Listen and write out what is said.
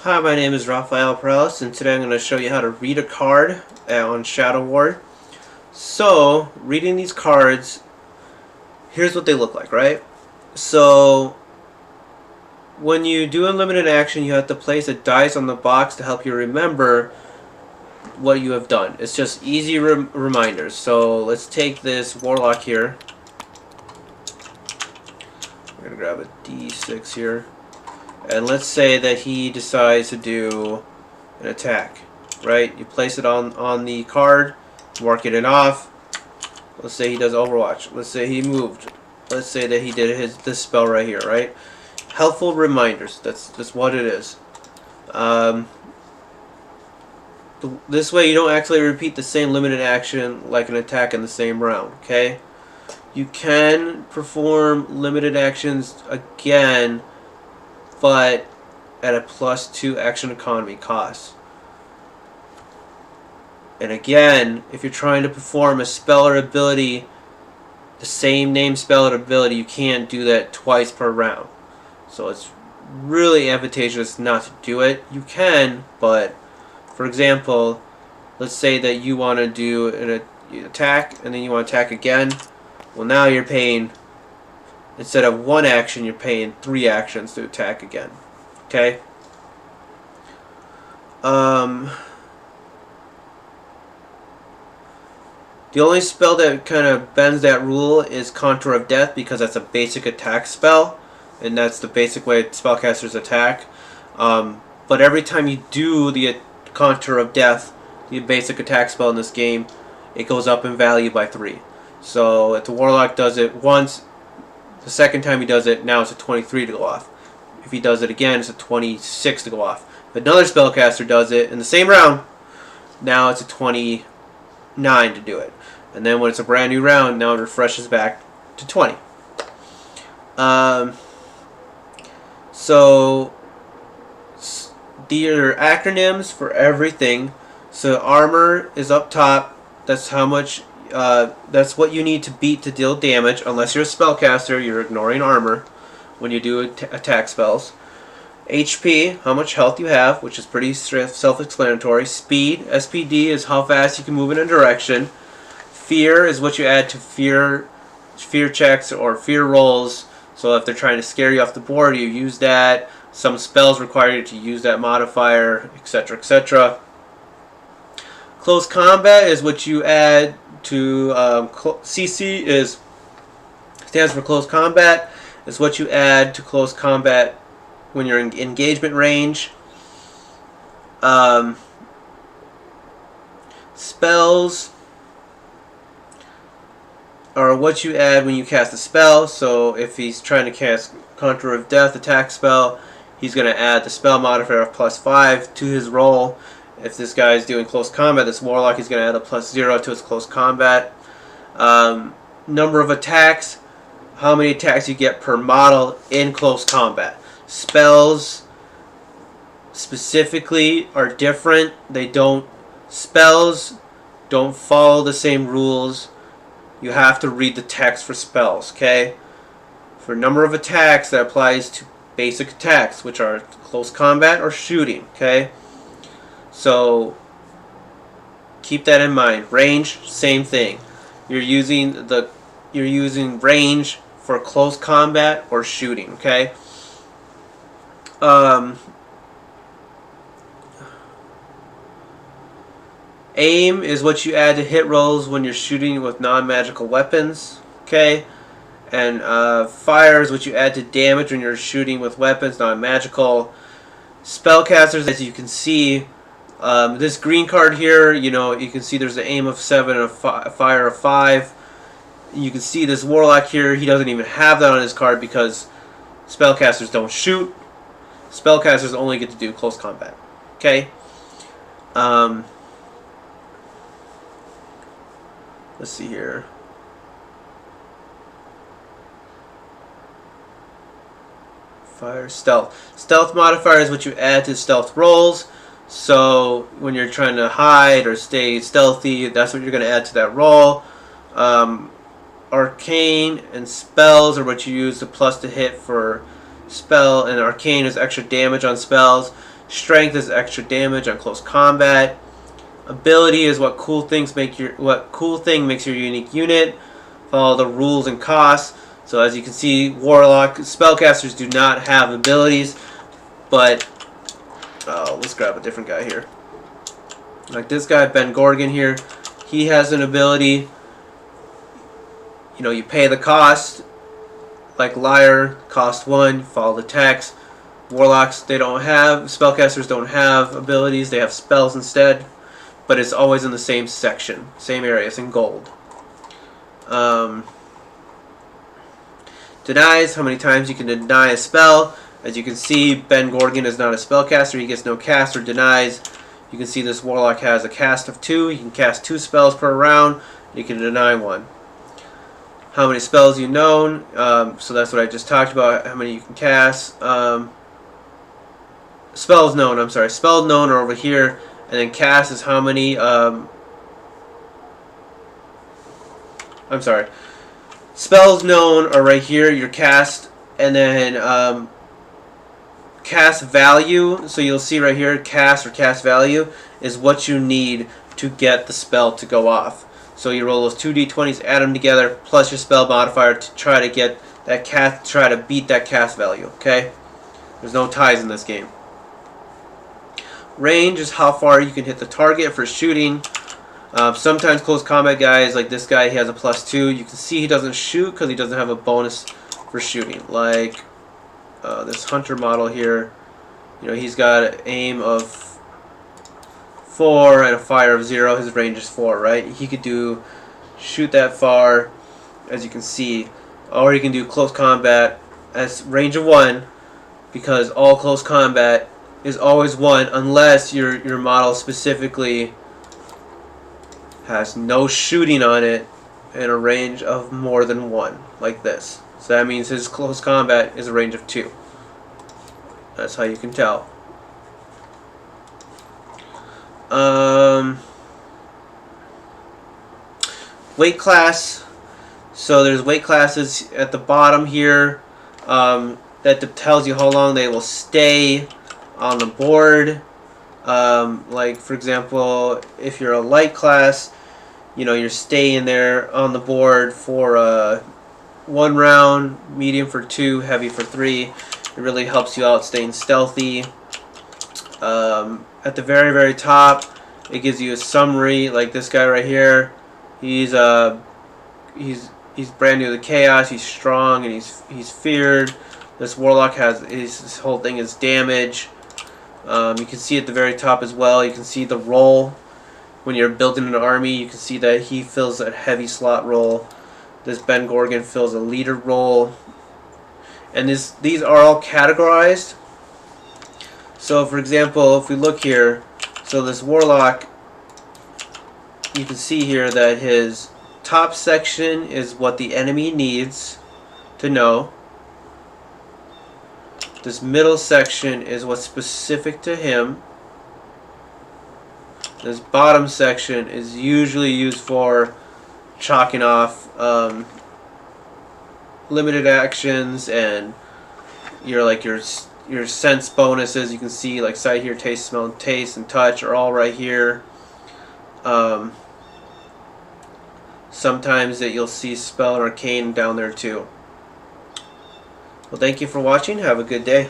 Hi, my name is Rafael Perales, and today I'm going to show you how to read a card on Shadow Ward. So, reading these cards, here's what they look like, right? So, when you do unlimited action, you have to place a dice on the box to help you remember what you have done. It's just easy reminders. So, let's take this Warlock here. We're going to grab a D6 here. And let's say that he decides to do an attack, right? You place it on the card, marking it off. Let's say he does Overwatch. Let's say he moved. Let's say that he did this spell right here, right? Helpful reminders. That's what it is. This way you don't actually repeat the same limited action like an attack in the same round, okay? You can perform limited actions again, but at a +2 action economy cost. And again, if you're trying to perform a spell or ability, the same name spell or ability, you can't do that twice per round. So it's really advantageous not to do it. You can, but for example, let's say that you want to do an attack and then you want to attack again. Well, now you're paying, instead of one action, you're paying 3 actions to attack again. Okay? The only spell that kind of bends that rule is Contour of Death, because that's a basic attack spell, and that's the basic way spellcasters attack. But every time you do the Contour of Death, the basic attack spell in this game, it goes up in value by 3. So if the Warlock does it once, the second time he does it, now it's a 23 to go off. If he does it again, it's a 26 to go off. If another spellcaster does it in the same round, now it's a 29 to do it. And then when it's a brand new round, now it refreshes back to 20. So there are acronyms for everything. So armor is up top. That's how much. That's what you need to beat to deal damage. Unless you're a spellcaster, you're ignoring armor when you do attack spells. HP, how much health you have, which is pretty self-explanatory. Speed, SPD, is how fast you can move in a direction. Fear is what you add to fear checks or fear rolls. So if they're trying to scare you off the board, you use that. Some spells require you to use that modifier, etc., etc. Close combat is what you add to CC stands for close combat. Is what you add to close combat when you're in engagement range. Spells are what you add when you cast a spell. So if he's trying to cast Contour of Death attack spell, he's going to add the spell modifier of +5 to his roll. If this guy is doing close combat, this Warlock, he's going to add a +0 to his close combat. Number of attacks, how many attacks you get per model in close combat. Spells specifically are different. Spells don't follow the same rules. You have to read the text for spells, okay? For number of attacks, that applies to basic attacks, which are close combat or shooting, okay? So keep that in mind. Range, same thing. You're using range for close combat or shooting, okay? Aim is what you add to hit rolls when you're shooting with non-magical weapons, okay? And fire is what you add to damage when you're shooting with weapons non-magical. Spellcasters, as you can see, this green card here, you can see there's an aim of 7 and a fire of 5. You can see this Warlock here, he doesn't even have that on his card because spellcasters don't shoot. Spellcasters only get to do close combat, okay? Let's see here. Fire, stealth. Stealth modifier is what you add to stealth rolls. So when you're trying to hide or stay stealthy, that's what you're going to add to that roll. Arcane and spells are what you use the plus to hit for spell, and arcane is extra damage on spells. Strength is extra damage on close combat. Ability is what cool thing makes your unique unit. Follow the rules and costs. So as you can see, Warlock spellcasters do not have abilities, but let's grab a different guy here. Like this guy, Ben Gorgon here, he has an ability. You know, you pay the cost. Like Liar, cost 1, follow the text. Warlocks, they don't have, spellcasters don't have abilities, they have spells instead. But it's always in the same section, same area, it's in gold. Denies, how many times you can deny a spell. As you can see, Ben Gorgon is not a spellcaster, he gets no cast or denies. You can see this Warlock has a cast of 2, you can cast 2 spells per round, you can deny 1. How many spells you know, so that's what I just talked about, how many you can cast. Spells known, I'm sorry, spells known are over here, and then cast is how many, I'm sorry, spells known are right here, your cast, and then cast value, so you'll see right here, cast or cast value is what you need to get the spell to go off. So you roll those 2d20s, add them together, plus your spell modifier to try to get that cast, try to beat that cast value, okay? There's no ties in this game. Range is how far you can hit the target for shooting. Sometimes close combat guys, like this guy, he has a +2. You can see he doesn't shoot because he doesn't have a bonus for shooting. Like this hunter model here, you know, he's got an aim of 4 and a fire of 0. His range is 4, right? He could shoot that far, as you can see, or he can do close combat as range of 1, because all close combat is always 1 unless your model specifically has no shooting on it and a range of more than 1, like this. So that means his close combat is a range of 2. That's how you can tell. Weight class. So there's weight classes at the bottom here that tells you how long they will stay on the board. Like for example, if you're a light class, you know, you're staying there on the board for 1 round, medium for 2, heavy for 3. It really helps you out staying stealthy. At the very, very top, it gives you a summary. Like this guy right here, he's brand new to chaos. He's strong and he's feared. This Warlock has his whole thing is damage. You can see at the very top as well. You can see the role when you're building an army. You can see that he fills a heavy slot role. This Ben Gorgon fills a leader role. And these are all categorized. So for example, if we look here, so this Warlock, you can see here that his top section is what the enemy needs to know. This middle section is what's specific to him. This bottom section is usually used for chalking off limited actions and your sense bonuses. You can see like sight, hear, taste, smell, taste, and touch are all right here. Sometimes that you'll see spell and arcane down there too. Well, thank you for watching. Have a good day.